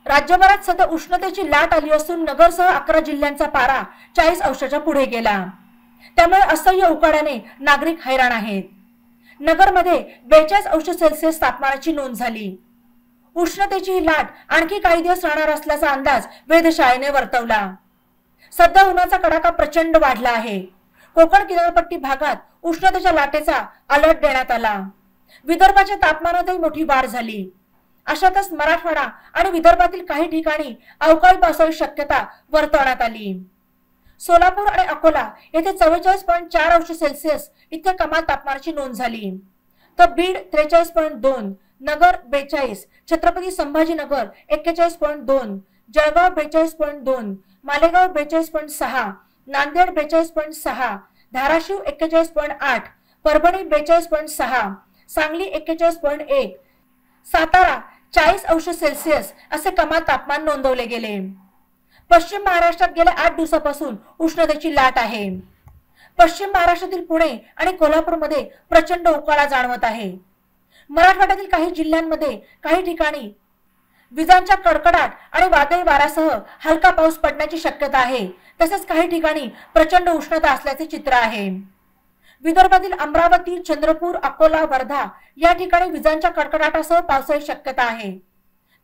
राज्यभरात सध्या उष्णतेची लाट आली असून नगरसह 11 जिल्ह्यांचा पारा 40 अंशाच्या पुढे गेला। त्यामुळे असह्य उकाड्याने नागरिक हैराण आहेत। नगरमध्ये 42 अंश सेल्सिअस तापमानाची नोंद झाली। उष्णतेची ही लाट आणखी काही दिवस राहणार असल्याचा अंदाज वेधशाळेने वर्तवला। सध्या उन्हाचा कडाका प्रचंड वाढला आहे। कोकण किनारपट्टी भागात उष्णतेच्या लाटेचा अलर्ट देण्यात आला। विदर्भाच्या तापमानातही मोठी वाढ झाली। अशातच मराठवाडा आणि विदर्भातील काही ठिकाणी अवकाळी पावसाची शक्यता वर्तवण्यात आली। सोलापूर आणि अकोला येथे 44.4 अंश सेल्सिअस इतक्या कमाल तापमानाची नोंद झाली। तर बीड 43.2, नगर 42, छत्रपती संभाजीनगर 41.2, जळगाव 42.2, मालेगाव 42.6, नांदेड 42.6, धाराशिव 41.8, परभणी 42.6, सांगली 41.1, सातारा 40 अंश सेल्सिअस असे कमाल तापमान नोंदवले गेले। पश्चिम महाराष्ट्रात गेल्या 8 दिवसापासून उष्णतेची लाट आहे। पश्चिम महाराष्ट्रातील पुणे आणि कोल्हापूरमध्ये प्रचंड उकाडा जाणवत आहे। मराठवाड्यातील काही जिल्ह्यांमध्ये काही ठिकाणी विजांच्या कडकडाट आणि वादळी वाऱ्यासह हलका पाऊस पडण्याची शक्यता आहे। तसेच काही ठिकाणी प्रचंड उष्णता असल्याचे चित्र आहे। विदर्भातील अमरावती, चंद्रपूर, अकोला, वर्धा या ठिकाणी विजांच्या कडकडाटासह पावसाची शक्यता आहे।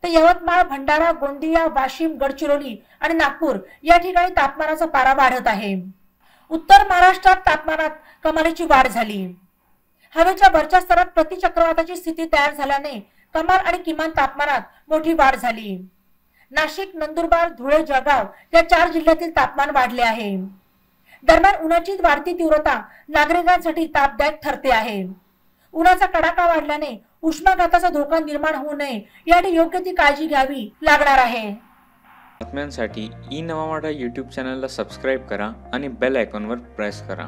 तर यवतमाळ, भंडारा, गोंदिया, वाशिम, गडचिरोली आणि नागपूर या ठिकाणी तापमानाचा पारा वाढत आहे। उत्तर महाराष्ट्रात तापमानात कमालीची वाढ झाली। हवेच्या वरच्या स्तरात प्रतिचक्रवाताची स्थिती तयार झाल्याने कमाल आणि किमान तापमानात मोठी वाढ झाली। नाशिक, नंदुरबार, धुळे, जळगाव या 4 जिल्ह्यातील तापमान वाढले आहे। दरम्यान उन्हाची वाढती तीव्रता नागरिकांसाठी तापदायक ठरते आहे। उन्हाचा कडाका वाढल्याने उष्माघाताचा धोका निर्माण होऊ नये यासाठी योग्य ती काळजी घ्यावी लागणार आहे। बातम्यांसाठी ई नवा मराठा YouTube चॅनलला सबस्क्राइब करा आणि बेल आयकॉनवर प्रेस करा।